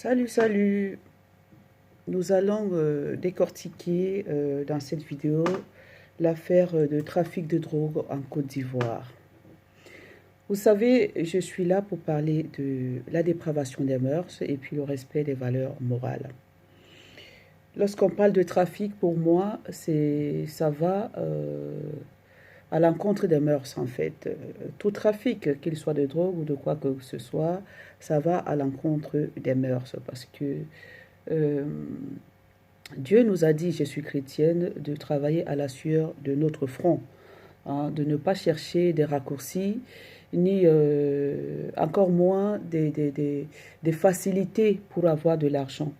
Salut, salut. Nous allons décortiquer dans cette vidéo l'affaire de trafic de drogue en Côte d'Ivoire. Vous savez, je suis là pour parler de la dépravation des mœurs et puis le respect des valeurs morales. Lorsqu'on parle de trafic, pour moi, ça va à l'encontre des mœurs en fait. Tout trafic, qu'il soit de drogue ou de quoi que ce soit, ça va à l'encontre des mœurs parce que euh, Dieu nous a dit, je suis chrétienne, de travailler à la sueur de notre front, hein, de ne pas chercher des raccourcis, ni encore moins des facilités pour avoir de l'argent.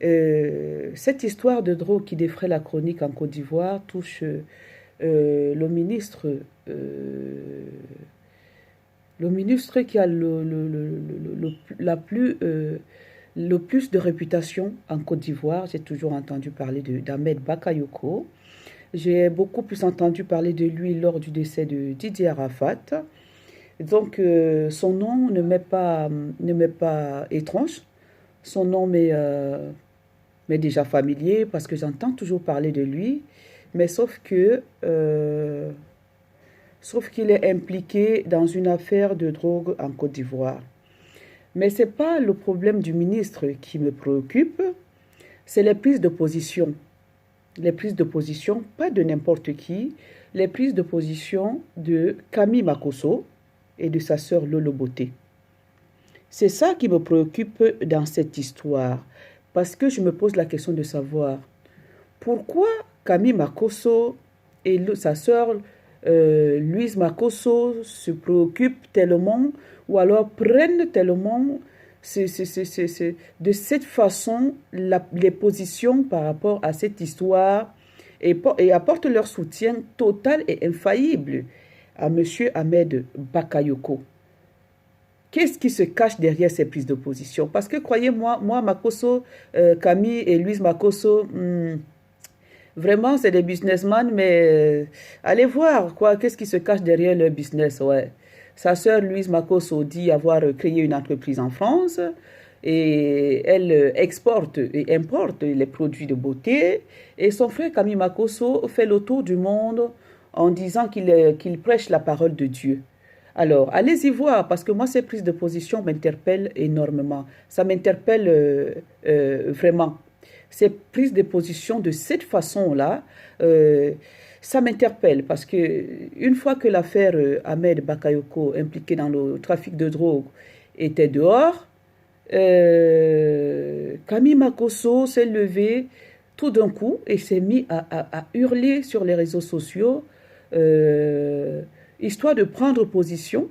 Cette histoire de drogue qui défraie la chronique en Côte d'Ivoire touche le ministre, le ministre qui a le plus de réputation en Côte d'Ivoire. J'ai toujours entendu parler d'Ahmed Bakayoko. J'ai beaucoup plus entendu parler de lui lors du décès de Didier Arafat. Donc, son nom ne m'est pas étrange. Son nom m'est déjà familier parce que j'entends toujours parler de lui. Mais sauf qu'il est impliqué dans une affaire de drogue en Côte d'Ivoire. Mais ce n'est pas le problème du ministre qui me préoccupe, c'est les prises de position. Les prises de position, pas de n'importe qui, les prises de position de Camille Makosso et de sa sœur Lolo Boté. C'est ça qui me préoccupe dans cette histoire, parce que je me pose la question de savoir pourquoi Camille Makosso et sa sœur Louise Makosso se préoccupent tellement ou alors prennent tellement de cette façon les positions par rapport à cette histoire et apportent leur soutien total et infaillible à M. Ahmed Bakayoko. Qu'est-ce qui se cache derrière ces prises de position? Parce que croyez-moi, moi, Makosso, Camille et Louise Makosso, vraiment, c'est des businessmen, mais allez voir, quoi, qu'est-ce qui se cache derrière leur business, ouais. Sa sœur Louise Makosso dit avoir créé une entreprise en France et elle exporte et importe les produits de beauté. Et son frère Camille Makosso fait le tour du monde en disant qu'il prêche la parole de Dieu. Alors, allez-y voir, parce que moi, ces prises de position m'interpellent énormément. Ça m'interpelle vraiment. Ces prises de position de cette façon-là, ça m'interpelle parce que une fois que l'affaire Ahmed Bakayoko impliqué dans le trafic de drogue était dehors, Camille Makosso s'est levé tout d'un coup et s'est mis à hurler sur les réseaux sociaux, histoire de prendre position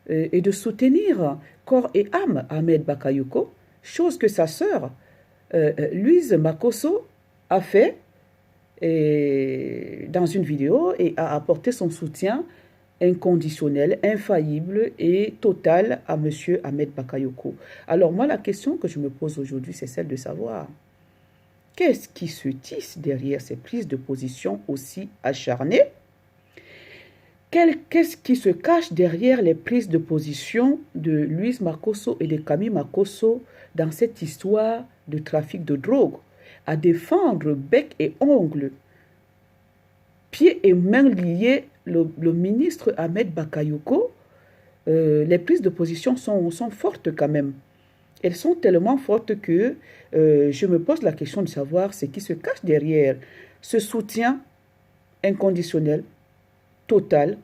et de soutenir corps et âme Ahmed Bakayoko, chose que sa sœur Louise Makosso a fait dans une vidéo et a apporté son soutien inconditionnel, infaillible et total à M. Ahmed Bakayoko. Alors moi, la question que je me pose aujourd'hui, c'est celle de savoir qu'est-ce qui se tisse derrière ces prises de position aussi acharnées? Qu'est-ce qui se cache derrière les prises de position de Louise Makosso et de Camille Makosso dans cette histoire de trafic de drogue, à défendre bec et ongles, pieds et mains liés, le ministre Ahmed Bakayoko? Les prises de position sont fortes quand même. Elles sont tellement fortes que je me pose la question de savoir ce qui se cache derrière ce soutien inconditionnel, total,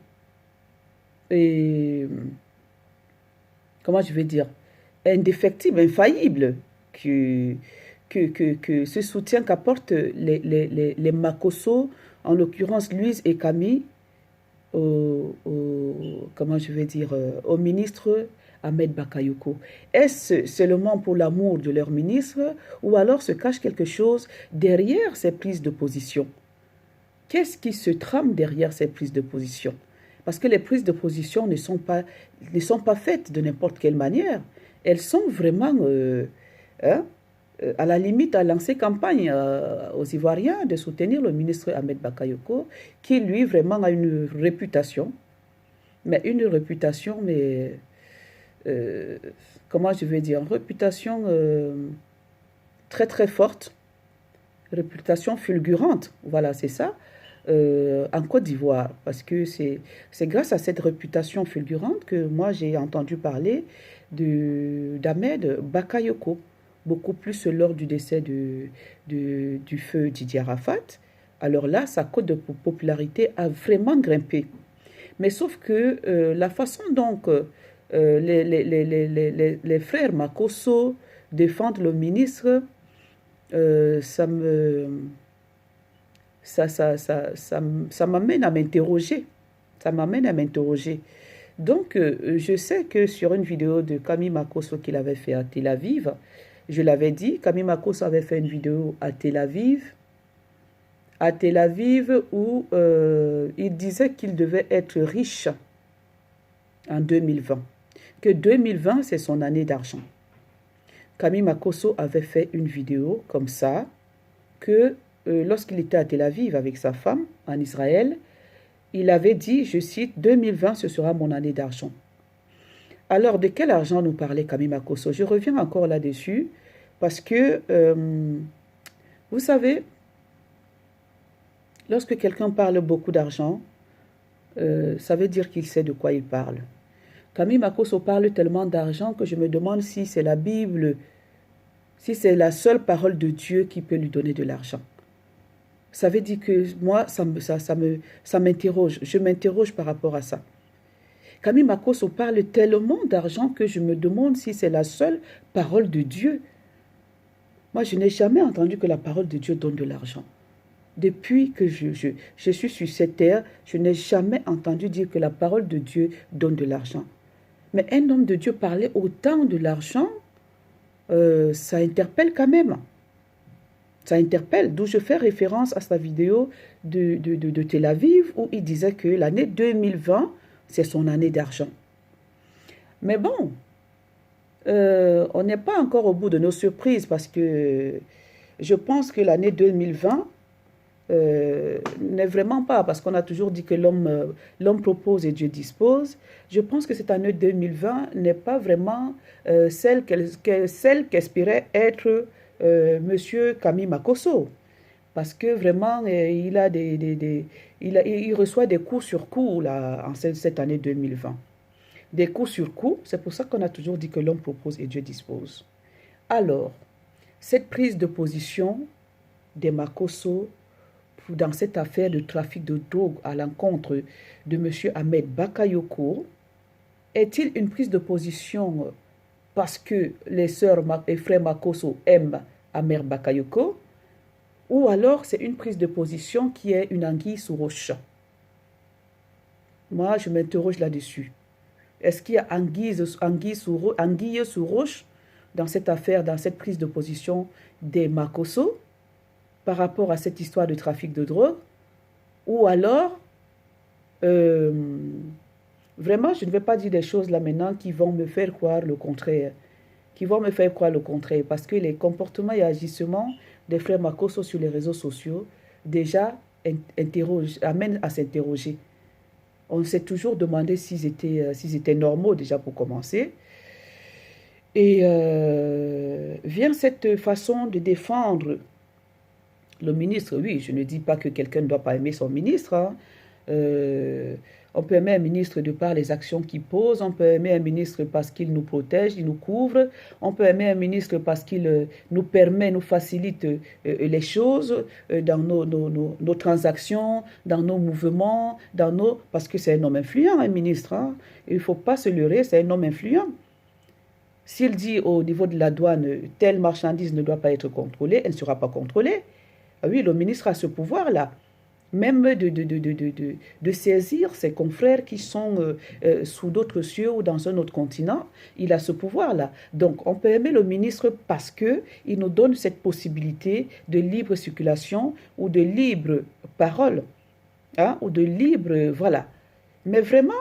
et comment je vais dire, indéfectible, infaillible, que ce soutien qu'apportent les Makosso, en l'occurrence Louise et Camille, comment je vais dire, au ministre Ahmed Bakayoko. Est-ce seulement pour l'amour de leur ministre ou alors se cache quelque chose derrière ces prises de position? Qu'est-ce qui se trame derrière ces prises de position? Parce que les prises de position ne sont pas faites de n'importe quelle manière. Elles sont vraiment à la limite à lancer campagne aux Ivoiriens de soutenir le ministre Ahmed Bakayoko, qui lui vraiment a une réputation, mais comment je vais dire, réputation très très forte, réputation fulgurante, voilà, c'est ça, en Côte d'Ivoire. Parce que c'est grâce à cette réputation fulgurante que moi j'ai entendu parler d'Ahmed Bakayoko, beaucoup plus lors du décès du feu Didier Arafat. Alors là, sa cote de popularité a vraiment grimpé. Mais sauf que la façon dont les frères Makosso défendent le ministre, ça me, ça m'amène à m'interroger. Ça m'amène à m'interroger. Donc, je sais que sur une vidéo de Camille Makosso qu'il avait fait à Tel Aviv, je l'avais dit, Camille Makosso avait fait une vidéo à Tel Aviv où il disait qu'il devait être riche en 2020, que 2020 c'est son année d'argent. Camille Makosso avait fait une vidéo comme ça, que lorsqu'il était à Tel Aviv avec sa femme en Israël, il avait dit, je cite, 2020 ce sera mon année d'argent. Alors de quel argent nous parlait Camille Makosso? Je reviens encore là-dessus parce que, vous savez, lorsque quelqu'un parle beaucoup d'argent, ça veut dire qu'il sait de quoi il parle. Camille Makosso parle tellement d'argent que je me demande si c'est la Bible, si c'est la seule parole de Dieu qui peut lui donner de l'argent. Ça veut dire que moi, ça m'interroge. Je m'interroge par rapport à ça. Camille Makosso parle tellement d'argent que je me demande si c'est la seule parole de Dieu. Moi, je n'ai jamais entendu que la parole de Dieu donne de l'argent. Depuis que je suis sur cette terre, je n'ai jamais entendu dire que la parole de Dieu donne de l'argent. Mais un homme de Dieu parler autant de l'argent, ça interpelle quand même. Ça interpelle, d'où je fais référence à sa vidéo de Tel Aviv où il disait que l'année 2020, c'est son année d'argent. Mais bon, on n'est pas encore au bout de nos surprises parce que je pense que l'année 2020 n'est vraiment pas, parce qu'on a toujours dit que l'homme propose et Dieu dispose. Je pense que cette année 2020 n'est pas vraiment celle qu'espérait être Monsieur Camille Makosso. Parce que vraiment, il reçoit des coups sur coups là, en cette année 2020. Des coups sur coups, c'est pour ça qu'on a toujours dit que l'homme propose et Dieu dispose. Alors, cette prise de position des Makosso dans cette affaire de trafic de drogue à l'encontre de M. Ahmed Bakayoko, est-il une prise de position parce que les sœurs et frères Makosso aiment Ahmed Bakayoko, ou alors c'est une prise de position qui est une anguille sous roche? Moi, je m'interroge là-dessus. Est-ce qu'il y a anguille sous roche dans cette affaire, dans cette prise de position des Makosso par rapport à cette histoire de trafic de drogue? Ou alors, vraiment, je ne vais pas dire des choses là maintenant qui vont me faire croire le contraire. Parce que les comportements et agissements des frères Makosso sur les réseaux sociaux, déjà, amènent à s'interroger. On s'est toujours demandé s'ils étaient normaux, déjà pour commencer. Et vient cette façon de défendre le ministre. Oui, je ne dis pas que quelqu'un ne doit pas aimer son ministre, hein. On peut aimer un ministre de par les actions qu'il pose, on peut aimer un ministre parce qu'il nous protège, il nous couvre, on peut aimer un ministre parce qu'il nous permet, nous facilite les choses dans nos transactions, dans nos mouvements, parce que c'est un homme influent, un ministre, hein. Il ne faut pas se leurrer, c'est un homme influent. S'il dit au niveau de la douane, telle marchandise ne doit pas être contrôlée, elle ne sera pas contrôlée. Ah oui, le ministre a ce pouvoir-là. Même de saisir ses confrères qui sont sous d'autres cieux ou dans un autre continent, il a ce pouvoir-là. Donc, on peut aimer le ministre parce qu'il nous donne cette possibilité de libre circulation ou de libre parole, hein, ou de libre, voilà. Mais vraiment,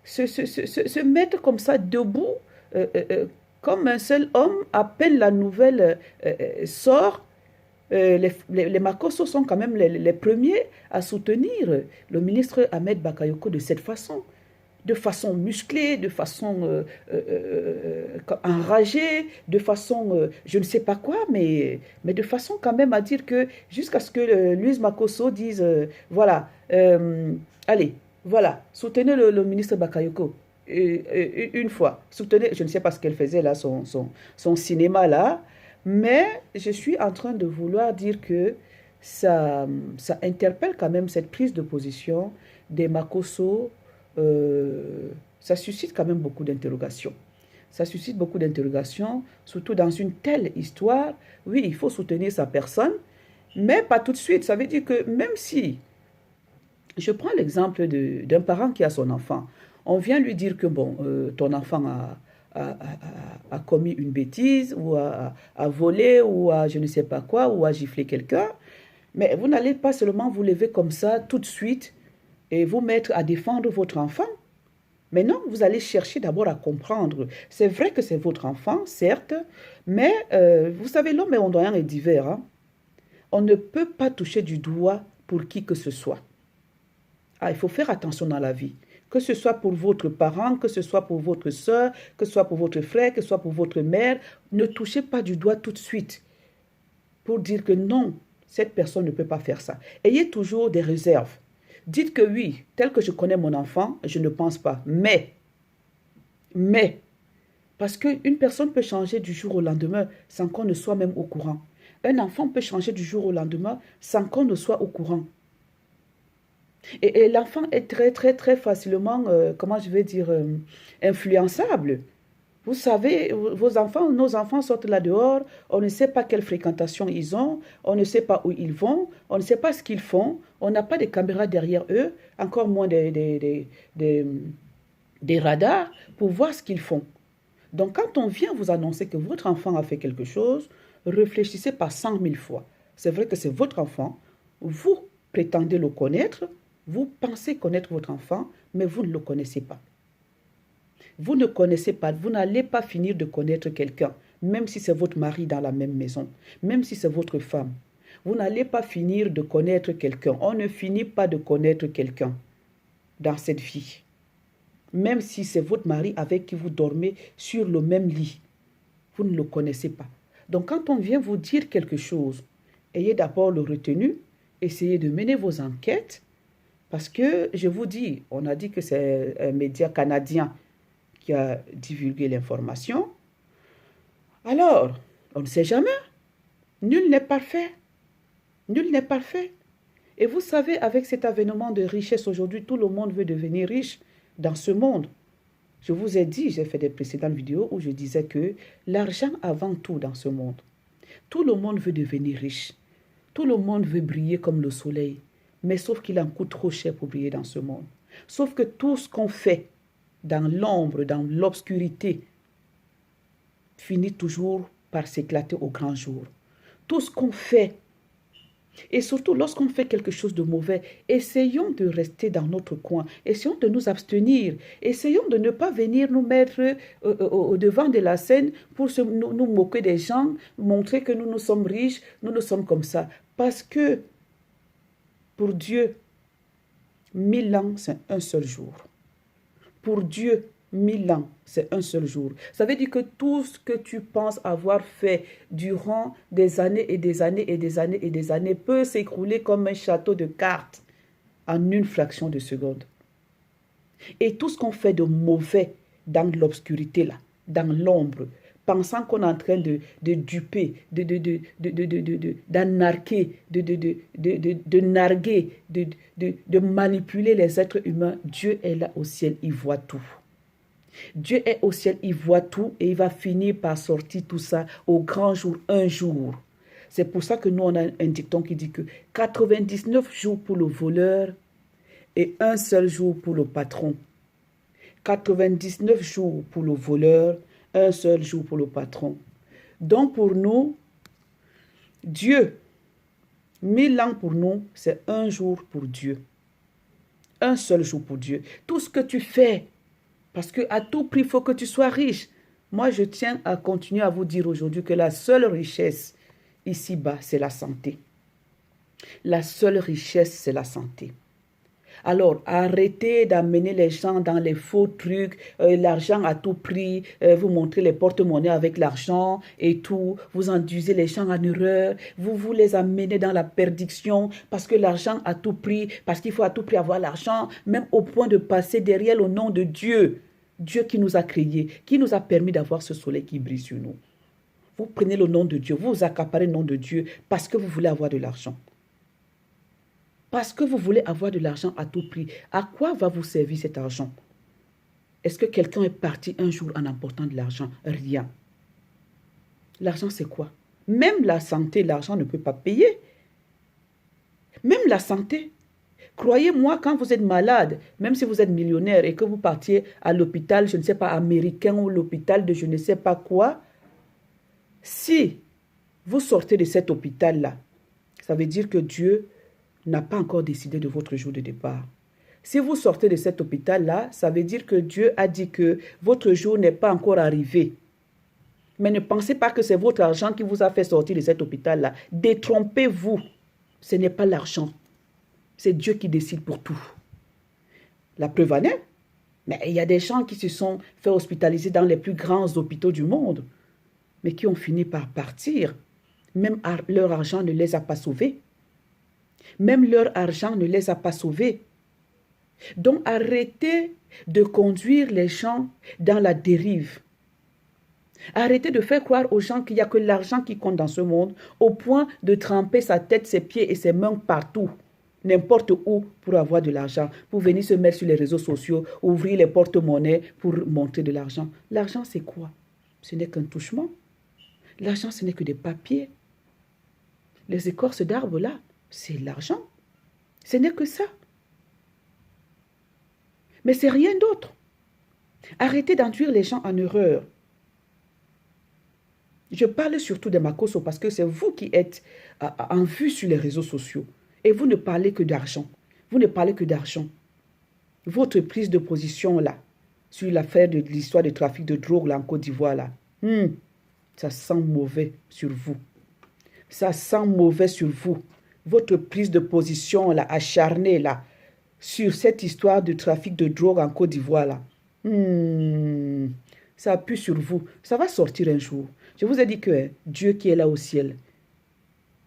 se mettre comme ça debout, comme un seul homme, à peine la nouvelle sort, les Makosso sont quand même les premiers à soutenir le ministre Ahmed Bakayoko de cette façon. de façon musclée, de façon enragée, de façon je ne sais pas quoi, mais de façon quand même à dire que jusqu'à ce que Louise Makosso dise voilà, allez, voilà, soutenez le ministre Bakayoko. Une fois, soutenez, je ne sais pas ce qu'elle faisait là, son cinéma là, mais je suis en train de vouloir dire que ça interpelle quand même cette prise de position des Makosso. Ça suscite quand même beaucoup d'interrogations. Ça suscite beaucoup d'interrogations, surtout dans une telle histoire. Oui, il faut soutenir sa personne, mais pas tout de suite. Ça veut dire que même si, je prends l'exemple d'un parent qui a son enfant, on vient lui dire que bon, ton enfant a commis une bêtise, ou a volé, ou a je ne sais pas quoi, ou a giflé quelqu'un, mais vous n'allez pas seulement vous lever comme ça tout de suite et vous mettre à défendre votre enfant. Mais non, vous allez chercher d'abord à comprendre. C'est vrai que c'est votre enfant, certes, mais vous savez, l'homme est ondoyant et divers. Hein. On ne peut pas toucher du doigt pour qui que ce soit. Ah, il faut faire attention dans la vie. Que ce soit pour votre parent, que ce soit pour votre soeur, que ce soit pour votre frère, que ce soit pour votre mère, ne touchez pas du doigt tout de suite pour dire que non, cette personne ne peut pas faire ça. Ayez toujours des réserves. Dites que oui, tel que je connais mon enfant, je ne pense pas. Mais, parce qu'une personne peut changer du jour au lendemain sans qu'on ne soit même au courant. Un enfant peut changer du jour au lendemain sans qu'on ne soit au courant. Et l'enfant est très, très, très facilement, comment je vais dire, influençable. Vous savez, vos enfants, nos enfants sortent là dehors, on ne sait pas quelle fréquentation ils ont, on ne sait pas où ils vont, on ne sait pas ce qu'ils font, on n'a pas de caméras derrière eux, encore moins des radars pour voir ce qu'ils font. Donc quand on vient vous annoncer que votre enfant a fait quelque chose, réfléchissez par 100 000 fois. C'est vrai que c'est votre enfant, vous prétendez le connaître, vous pensez connaître votre enfant, mais vous ne le connaissez pas. Vous ne connaissez pas, vous n'allez pas finir de connaître quelqu'un, même si c'est votre mari dans la même maison, même si c'est votre femme. Vous n'allez pas finir de connaître quelqu'un. On ne finit pas de connaître quelqu'un dans cette vie. Même si c'est votre mari avec qui vous dormez sur le même lit, vous ne le connaissez pas. Donc quand on vient vous dire quelque chose, ayez d'abord le retenu, essayez de mener vos enquêtes, parce que je vous dis, on a dit que c'est un média canadien qui a divulgué l'information. Alors, on ne sait jamais. Nul n'est parfait. Nul n'est parfait. Et vous savez, avec cet avènement de richesse aujourd'hui, tout le monde veut devenir riche dans ce monde. Je vous ai dit, j'ai fait des précédentes vidéos où je disais que l'argent avant tout dans ce monde. Tout le monde veut devenir riche. Tout le monde veut briller comme le soleil. Mais sauf qu'il en coûte trop cher pour briller dans ce monde. Sauf que tout ce qu'on fait dans l'ombre, dans l'obscurité, finit toujours par s'éclater au grand jour. Tout ce qu'on fait, et surtout lorsqu'on fait quelque chose de mauvais, essayons de rester dans notre coin, essayons de nous abstenir, essayons de ne pas venir nous mettre au devant de la scène pour nous moquer des gens, montrer que nous sommes riches, nous sommes comme ça. Parce que pour Dieu, 1000 ans, c'est un seul jour. Pour Dieu, 1000 ans, c'est un seul jour. Ça veut dire que tout ce que tu penses avoir fait durant des années et des années et des années et des années peut s'écrouler comme un château de cartes en une fraction de seconde. Et tout ce qu'on fait de mauvais dans l'obscurité, là, dans l'ombre, pensant qu'on est en train de duper, d'anarquer, de narguer, de manipuler les êtres humains, Dieu est là au ciel, il voit tout. Dieu est au ciel, il voit tout et il va finir par sortir tout ça au grand jour, un jour. C'est pour ça que nous, on a un dicton qui dit que 99 jours pour le voleur et un seul jour pour le patron. 99 jours pour le voleur, un seul jour pour le patron. Donc pour nous, Dieu, 1000 ans pour nous, c'est un jour pour Dieu. Un seul jour pour Dieu. Tout ce que tu fais, parce qu'à tout prix, il faut que tu sois riche. Moi, je tiens à continuer à vous dire aujourd'hui que la seule richesse ici-bas, c'est la santé. La seule richesse, c'est la santé. Alors, arrêtez d'amener les gens dans les faux trucs, l'argent à tout prix, vous montrez les porte-monnaies avec l'argent et tout, vous induisez les gens en erreur, vous les amenez dans la perdition parce que l'argent à tout prix, parce qu'il faut à tout prix avoir l'argent, même au point de passer derrière le nom de Dieu. Dieu qui nous a créés, qui nous a permis d'avoir ce soleil qui brille sur nous. Vous prenez le nom de Dieu, vous accaparez le nom de Dieu parce que vous voulez avoir de l'argent. Parce que vous voulez avoir de l'argent à tout prix. À quoi va vous servir cet argent? Est-ce que quelqu'un est parti un jour en emportant de l'argent? Rien. L'argent, c'est quoi? Même la santé, l'argent ne peut pas payer. Même la santé. Croyez-moi, quand vous êtes malade, même si vous êtes millionnaire et que vous partiez à l'hôpital, je ne sais pas, américain ou l'hôpital de je ne sais pas quoi, si vous sortez de cet hôpital-là, ça veut dire que Dieu n'a pas encore décidé de votre jour de départ. Si vous sortez de cet hôpital-là, ça veut dire que Dieu a dit que votre jour n'est pas encore arrivé. Mais ne pensez pas que c'est votre argent qui vous a fait sortir de cet hôpital-là. Détrompez-vous. Ce n'est pas l'argent. C'est Dieu qui décide pour tout. La preuve en est, mais il y a des gens qui se sont fait hospitaliser dans les plus grands hôpitaux du monde, mais qui ont fini par partir. Même leur argent ne les a pas sauvés. Même leur argent ne les a pas sauvés. Donc arrêtez de conduire les gens dans la dérive. Arrêtez de faire croire aux gens qu'il n'y a que l'argent qui compte dans ce monde, au point de tremper sa tête, ses pieds et ses mains partout, n'importe où, pour avoir de l'argent, pour venir se mettre sur les réseaux sociaux, ouvrir les porte-monnaies pour montrer de l'argent. L'argent, c'est quoi? Ce n'est qu'un touchement. L'argent, ce n'est que des papiers. Les écorces d'arbres, là, c'est l'argent. Ce n'est que ça. Mais c'est rien d'autre. Arrêtez d'induire les gens en erreur. Je parle surtout des Makosso parce que c'est vous qui êtes en vue sur les réseaux sociaux. Et vous ne parlez que d'argent. Vous ne parlez que d'argent. Votre prise de position là, sur l'affaire de l'histoire du trafic de drogue là, en Côte d'Ivoire là, ça sent mauvais sur vous. Ça sent mauvais sur vous. Votre prise de position là, acharnée là, sur cette histoire de trafic de drogue en Côte d'Ivoire là, ça appuie sur vous. Ça va sortir un jour. Je vous ai dit que Dieu qui est là au ciel,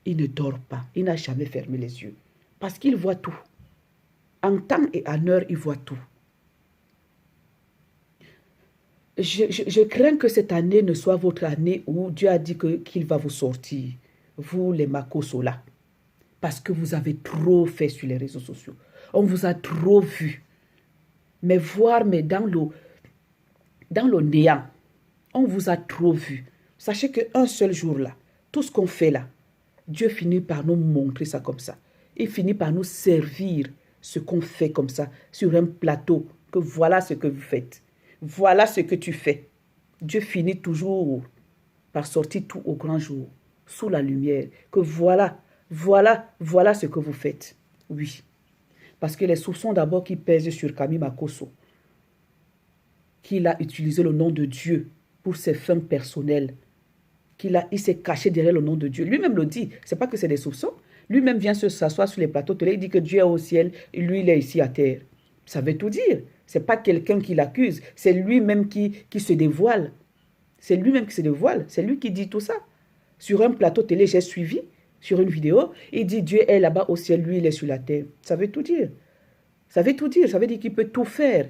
il ne dort pas. Il n'a jamais fermé les yeux. Parce qu'il voit tout. En temps et en heure, il voit tout. Je crains que cette année ne soit votre année où Dieu a dit qu'il va vous sortir. Vous, les Makosso là. Parce que vous avez trop fait sur les réseaux sociaux. On vous a trop vu. Mais dans le néant, on vous a trop vu. Sachez qu'un seul jour là, tout ce qu'on fait là, Dieu finit par nous montrer ça comme ça. Il finit par nous servir ce qu'on fait comme ça, sur un plateau, que voilà ce que vous faites. Voilà ce que tu fais. Dieu finit toujours par sortir tout au grand jour, sous la lumière, que voilà ce que vous faites. Oui. Parce que les soupçons d'abord qui pèsent sur Camille Makosso, qu'il a utilisé le nom de Dieu pour ses fins personnelles, il s'est caché derrière le nom de Dieu. Lui-même le dit, c'est pas que c'est des soupçons. Lui-même vient s'asseoir sur les plateaux télé, il dit que Dieu est au ciel et lui, il est ici à terre. Ça veut tout dire. C'est pas quelqu'un qui l'accuse, c'est lui-même qui se dévoile. C'est lui-même qui se dévoile, c'est lui qui dit tout ça. Sur un plateau télé, j'ai suivi, sur une vidéo, il dit Dieu est là-bas au ciel, lui, il est sur la terre. Ça veut tout dire. Ça veut tout dire, ça veut dire qu'il peut tout faire.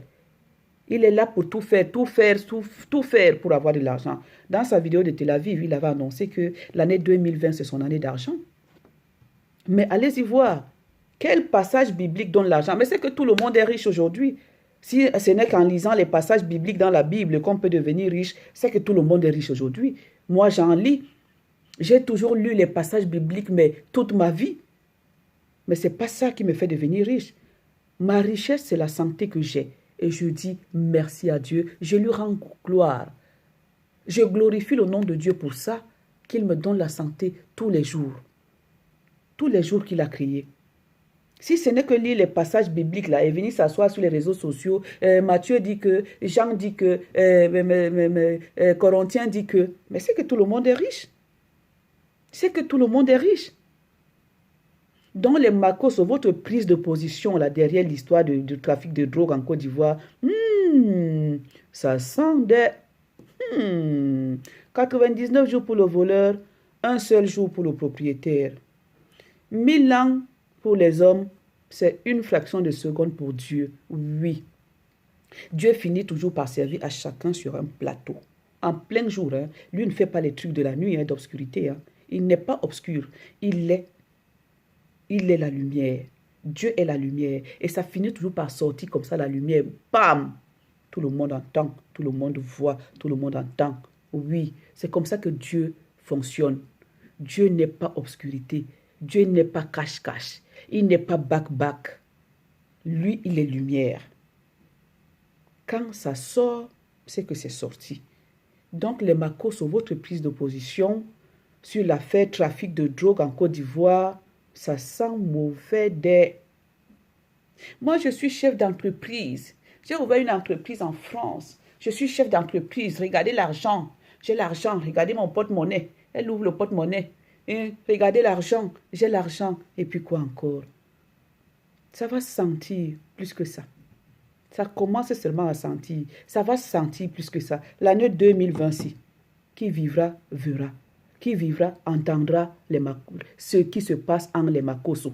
Il est là pour tout faire pour avoir de l'argent. Dans sa vidéo de Tel Aviv, il avait annoncé que l'année 2020, c'est son année d'argent. Mais allez-y voir, quel passage biblique donne l'argent? Mais c'est que tout le monde est riche aujourd'hui. Si ce n'est qu'en lisant les passages bibliques dans la Bible qu'on peut devenir riche, c'est que tout le monde est riche aujourd'hui. Moi, j'en lis. J'ai toujours lu les passages bibliques, mais toute ma vie. Mais ce n'est pas ça qui me fait devenir riche. Ma richesse, c'est la santé que j'ai. Et je dis merci à Dieu. Je lui rends gloire. Je glorifie le nom de Dieu pour ça, qu'il me donne la santé tous les jours. Tous les jours qu'il a créé. Si ce n'est que lire les passages bibliques là et venir s'asseoir sur les réseaux sociaux, Matthieu dit que, Jean dit que, Corinthiens dit que, mais c'est que tout le monde est riche. C'est que tout le monde est riche. Dans les Makos, votre prise de position là, derrière l'histoire du trafic de drogue en Côte d'Ivoire, ça sent des 99 jours pour le voleur, un seul jour pour le propriétaire. 1000 ans pour les hommes, c'est une fraction de seconde pour Dieu. Oui. Dieu finit toujours par servir à chacun sur un plateau. En plein jour, hein. Lui ne fait pas les trucs de la nuit, hein, d'obscurité. Hein. Il n'est pas obscur. Il est la lumière. Dieu est la lumière. Et ça finit toujours par sortir comme ça, la lumière. Bam! Tout le monde entend, tout le monde voit, tout le monde entend. Oui, c'est comme ça que Dieu fonctionne. Dieu n'est pas obscurité. Dieu n'est pas cache-cache. Il n'est pas bac-bac. Lui, il est lumière. Quand ça sort, c'est que c'est sorti. Donc, les Makos, sur votre prise de position sur l'affaire trafic de drogue en Côte d'Ivoire, ça sent mauvais des... Moi, je suis chef d'entreprise. J'ai ouvert une entreprise en France. Je suis chef d'entreprise. Regardez l'argent. J'ai l'argent. Regardez mon porte-monnaie. Elle ouvre le porte-monnaie. Regardez l'argent. J'ai l'argent. Et puis quoi encore? Ça va se sentir plus que ça. Ça commence seulement à sentir. Ça va se sentir plus que ça. L'année 2026, qui vivra, verra. Qui vivra, entendra ce qui se passe en les Makosso,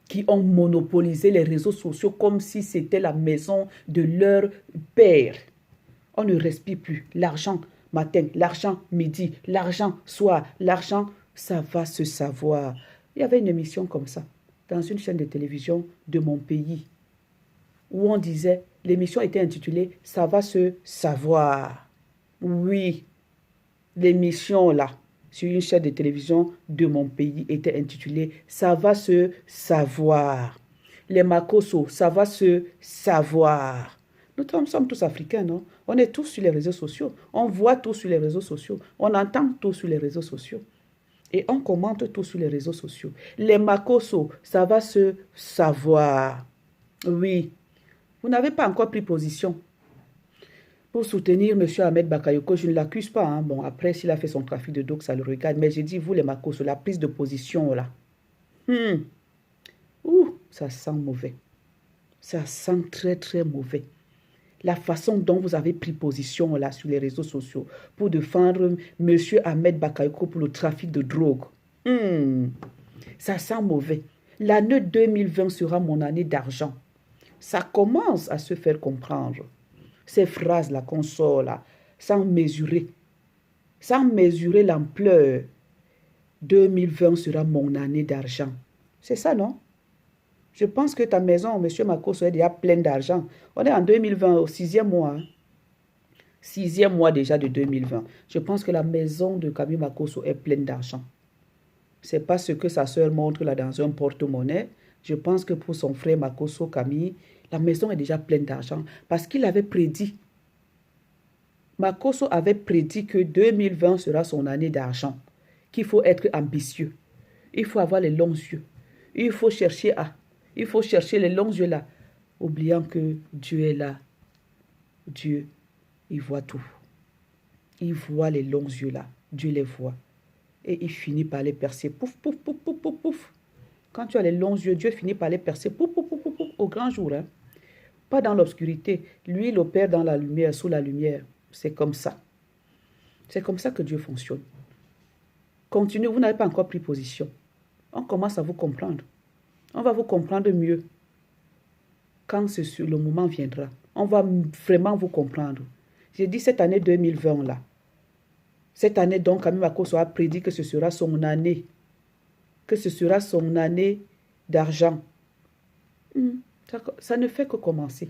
qui ont monopolisé les réseaux sociaux comme si c'était la maison de leur père. On ne respire plus. L'argent matin, l'argent midi, l'argent soir, l'argent, ça va se savoir. Il y avait une émission comme ça, dans une chaîne de télévision de mon pays, où on disait, l'émission était intitulée « Ça va se savoir ». Oui, l'émission là, sur une chaîne de télévision de mon pays, était intitulée « Ça va se savoir ». Les Makosso, ça va se savoir. Nous sommes tous africains, non? On est tous sur les réseaux sociaux. On voit tout sur les réseaux sociaux. On entend tout sur les réseaux sociaux. Et on commente tout sur les réseaux sociaux. Les Makosso, ça va se savoir. Oui. Vous n'avez pas encore pris position pour soutenir M. Ahmed Bakayoko. Je ne l'accuse pas. Hein. Bon, après, s'il a fait son trafic de drogue, ça le regarde. Mais j'ai dit, vous les Makosso, la prise de position là. Ouh, ça sent mauvais. Ça sent très, très mauvais. La façon dont vous avez pris position là sur les réseaux sociaux pour défendre M. Ahmed Bakayoko pour le trafic de drogue. Ça sent mauvais. L'année 2020 sera mon année d'argent. Ça commence à se faire comprendre. Ces phrases-là qu'on sort là, sans mesurer l'ampleur. 2020 sera mon année d'argent. C'est ça, non? Je pense que ta maison, M. Makosso, est déjà pleine d'argent. On est en 2020, au 6e mois. Hein? 6e mois déjà de 2020. Je pense que la maison de Camille Makosso est pleine d'argent. Ce n'est pas ce que sa soeur montre là dans un porte-monnaie. Je pense que pour son frère Makosso Camille, la maison est déjà pleine d'argent. Parce qu'il avait prédit. Makosso avait prédit que 2020 sera son année d'argent. Qu'il faut être ambitieux. Il faut avoir les longs yeux. Il faut chercher les longs yeux là. Oubliant que Dieu est là. Dieu, il voit tout. Il voit les longs yeux là. Dieu les voit. Et il finit par les percer. Pouf, pouf, pouf, pouf, pouf, pouf. Quand tu as les longs yeux, Dieu finit par les percer. Pouf, pouf, pouf, pouf, pouf, au grand jour. Hein. Pas dans l'obscurité. Lui, il opère dans la lumière, sous la lumière. C'est comme ça. C'est comme ça que Dieu fonctionne. Continuez, vous n'avez pas encore pris position. On commence à vous comprendre. On va vous comprendre mieux. Quand le moment viendra, on va vraiment vous comprendre. J'ai dit cette année 2020 là. Cette année donc, Camille Makosso a prédit que ce sera son année. Que ce sera son année d'argent. Ça ne fait que commencer.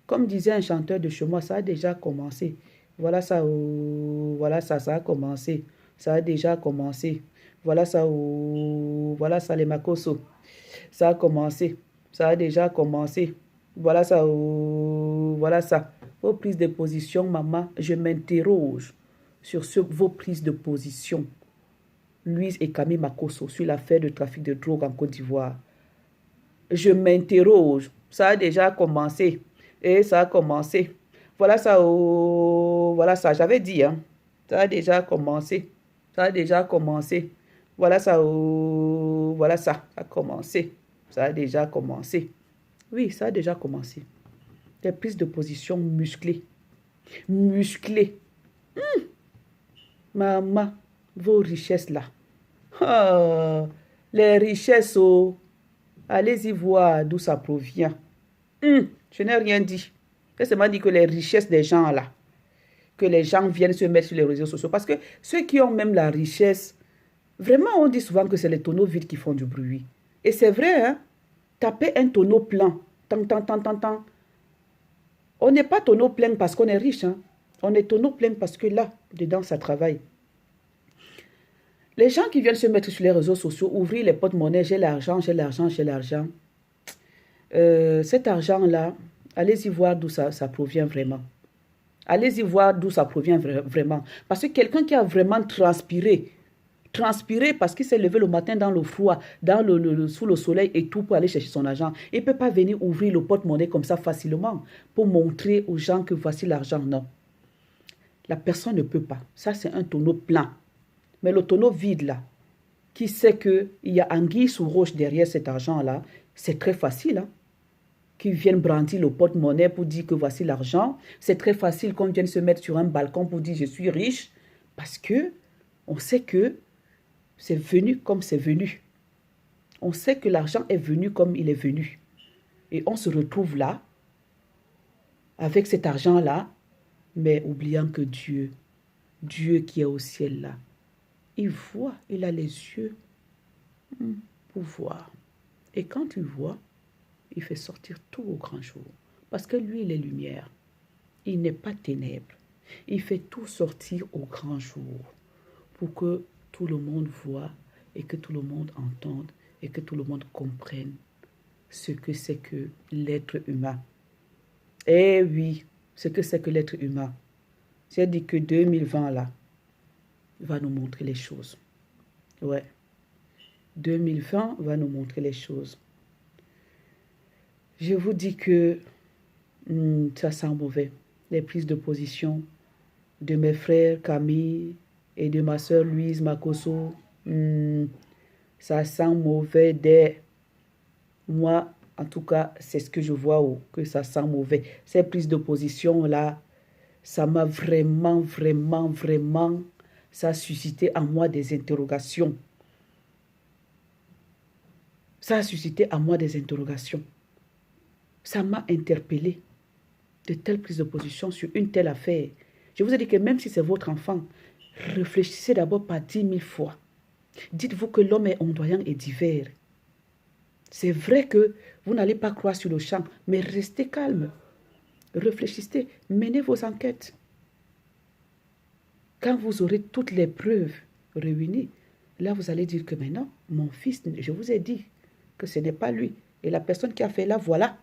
Comme disait un chanteur de chez moi, ça a déjà commencé. Voilà ça, ça a commencé. Ça a déjà commencé. Voilà ça, les Makosso. Ça a commencé. Ça a déjà commencé. Voilà ça, Vos prises de position, maman, je m'interroge sur vos prises de position. Louise et Camille Makosso sur l'affaire de trafic de drogue en Côte d'Ivoire. Je m'interroge. Ça a déjà commencé. Et ça a commencé. Voilà ça, j'avais dit. Hein. Ça a déjà commencé. Ça a déjà commencé. Voilà ça, oh, voilà ça, ça a commencé. Ça a déjà commencé. Oui, ça a déjà commencé. Des prises de position musclées. Musclées. Maman, vos richesses là. Ah, les richesses, oh, allez-y voir d'où ça provient. Je n'ai rien dit. J'ai seulement dit que les richesses des gens là, que les gens viennent se mettre sur les réseaux sociaux. Parce que ceux qui ont même la richesse, vraiment, on dit souvent que c'est les tonneaux vides qui font du bruit. Et c'est vrai, hein? Taper un tonneau plein, tant, tant, tant, tant, tant. On n'est pas tonneau plein parce qu'on est riche, hein? On est tonneau plein parce que là, dedans, ça travaille. Les gens qui viennent se mettre sur les réseaux sociaux, ouvrir les porte-monnaies, j'ai l'argent, j'ai l'argent, j'ai l'argent. Cet argent-là, allez-y voir d'où ça provient vraiment. Allez-y voir d'où ça provient vraiment. Parce que quelqu'un qui a vraiment transpiré parce qu'il s'est levé le matin dans le froid, sous le soleil et tout pour aller chercher son argent, il ne peut pas venir ouvrir le porte-monnaie comme ça facilement pour montrer aux gens que voici l'argent. Non. La personne ne peut pas. Ça, c'est un tonneau plein. Mais le tonneau vide là, qui sait qu'il y a anguille sous roche derrière cet argent-là, c'est très facile. Hein? Qu'ils viennent brandir le porte-monnaie pour dire que voici l'argent. C'est très facile qu'on vienne se mettre sur un balcon pour dire je suis riche. Parce que on sait que c'est venu comme c'est venu. On sait que l'argent est venu comme il est venu. Et on se retrouve là, avec cet argent-là, mais oubliant que Dieu qui est au ciel là, il voit, il a les yeux pour voir. Et quand il voit, il fait sortir tout au grand jour. Parce que lui, il est lumière. Il n'est pas ténèbres. Il fait tout sortir au grand jour pour que tout le monde voit et que tout le monde entende et que tout le monde comprenne ce que c'est que l'être humain. Eh oui, ce que c'est que l'être humain. J'ai dit que 2020 là, va nous montrer les choses. Ouais. 2020 va nous montrer les choses. Je vous dis que ça sent mauvais. Les prises de position de mes frères Camille et de ma soeur Louise Makoso, ça sent mauvais dès moi. En tout cas, c'est ce que je vois, que ça sent mauvais. Ces prises de position-là, ça m'a vraiment, ça a suscité en moi des interrogations. Ça a suscité en moi des interrogations. Ça m'a interpellé de telles prises de position sur une telle affaire. Je vous ai dit que même si c'est votre enfant, réfléchissez d'abord par 10 000 fois. Dites-vous que l'homme est ondoyant et divers. C'est vrai que vous n'allez pas croire sur le champ, mais restez calme. Réfléchissez, menez vos enquêtes. Quand vous aurez toutes les preuves réunies, là vous allez dire que maintenant, mon fils, je vous ai dit que ce n'est pas lui. Et la personne qui a fait là, voilà.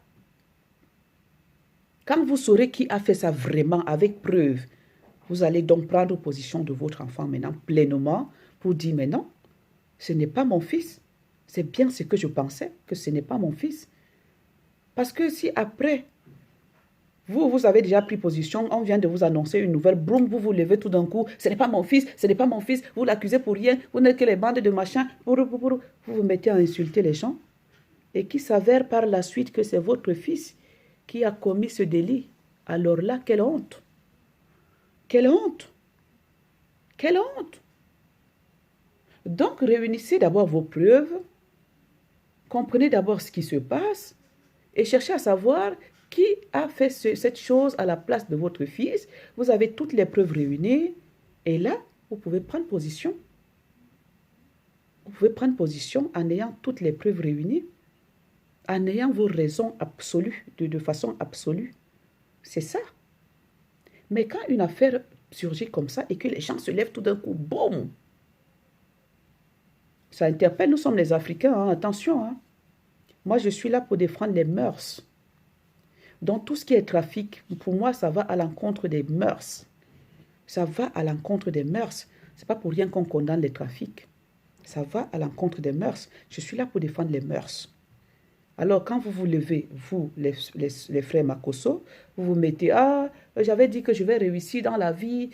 Quand vous saurez qui a fait ça vraiment avec preuve, vous allez donc prendre position de votre enfant maintenant pleinement pour dire mais non, ce n'est pas mon fils. C'est bien ce que je pensais, que ce n'est pas mon fils. Parce que si après, vous avez déjà pris position, on vient de vous annoncer une nouvelle, boum, vous vous levez tout d'un coup, ce n'est pas mon fils, ce n'est pas mon fils, vous l'accusez pour rien, vous n'êtes que les bandes de machin, vous vous mettez à insulter les gens, et qui s'avère par la suite que c'est votre fils qui a commis ce délit. Alors là, quelle honte! Quelle honte! Quelle honte! Donc, réunissez d'abord vos preuves, comprenez d'abord ce qui se passe et cherchez à savoir qui a fait cette chose à la place de votre fils. Vous avez toutes les preuves réunies et là, vous pouvez prendre position. Vous pouvez prendre position en ayant toutes les preuves réunies, en ayant vos raisons absolues, de façon absolue. C'est ça. Mais quand une affaire surgit comme ça et que les gens se lèvent tout d'un coup, boum! Ça interpelle, nous sommes les Africains, hein, attention. Hein. Moi, je suis là pour défendre les mœurs. Donc, tout ce qui est trafic, pour moi, ça va à l'encontre des mœurs. Ça va à l'encontre des mœurs. Ce n'est pas pour rien qu'on condamne les trafics. Ça va à l'encontre des mœurs. Je suis là pour défendre les mœurs. Alors, quand vous vous levez, vous, les frères Makosso, vous vous mettez, ah, j'avais dit que je vais réussir dans la vie,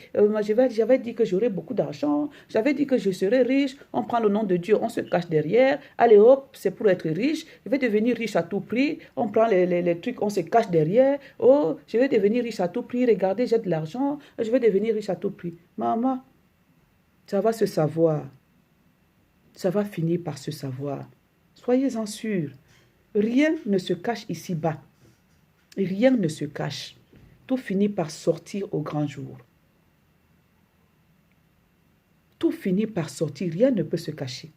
j'avais dit que j'aurais beaucoup d'argent, j'avais dit que je serais riche, on prend le nom de Dieu, on se cache derrière, allez hop, c'est pour être riche, je vais devenir riche à tout prix, on prend les trucs, on se cache derrière, oh, je vais devenir riche à tout prix, regardez, j'ai de l'argent, je vais devenir riche à tout prix. Maman, ça va se savoir, ça va finir par se savoir. Soyez-en sûrs. Rien ne se cache ici-bas. Rien ne se cache. Tout finit par sortir au grand jour. Tout finit par sortir. Rien ne peut se cacher.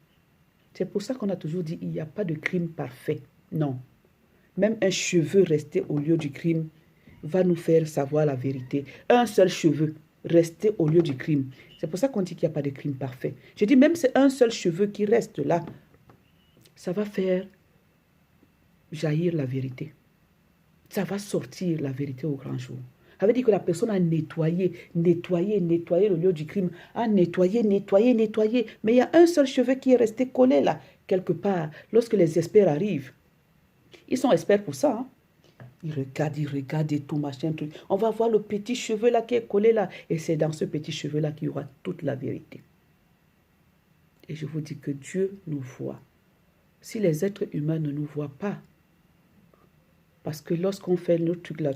C'est pour ça qu'on a toujours dit il n'y a pas de crime parfait. Non. Même un cheveu resté au lieu du crime va nous faire savoir la vérité. Un seul cheveu resté au lieu du crime. C'est pour ça qu'on dit qu'il n'y a pas de crime parfait. Je dis même c'est un seul cheveu qui reste là. Ça va faire jaillir la vérité. Ça va sortir la vérité au grand jour. Ça veut dire que la personne a nettoyé le lieu du crime, a nettoyé. Mais il y a un seul cheveu qui est resté collé là, quelque part. Lorsque les experts arrivent, ils sont experts pour ça. Hein? Ils regardent et tout, machin, truc. On va voir le petit cheveu là qui est collé là. Et c'est dans ce petit cheveu là qu'il y aura toute la vérité. Et je vous dis que Dieu nous voit. Si les êtres humains ne nous voient pas, parce que lorsqu'on fait notre truc là,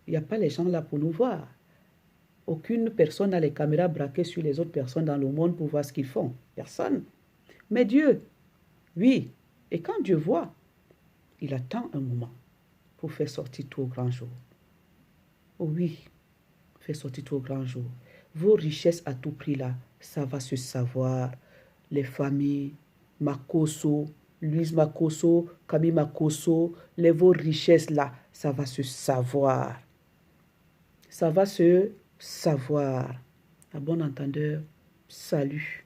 il n'y a pas les gens là pour nous voir. Aucune personne n'a les caméras braquées sur les autres personnes dans le monde pour voir ce qu'ils font. Personne. Mais Dieu, oui. Et quand Dieu voit, il attend un moment pour faire sortir tout au grand jour. Oh oui, faire sortir tout au grand jour. Vos richesses à tout prix là, ça va se savoir. Les familles, Makosso, Louise Makosso, Camille Makosso, vos richesses là, ça va se savoir. Ça va se savoir. À bon entendeur, salut.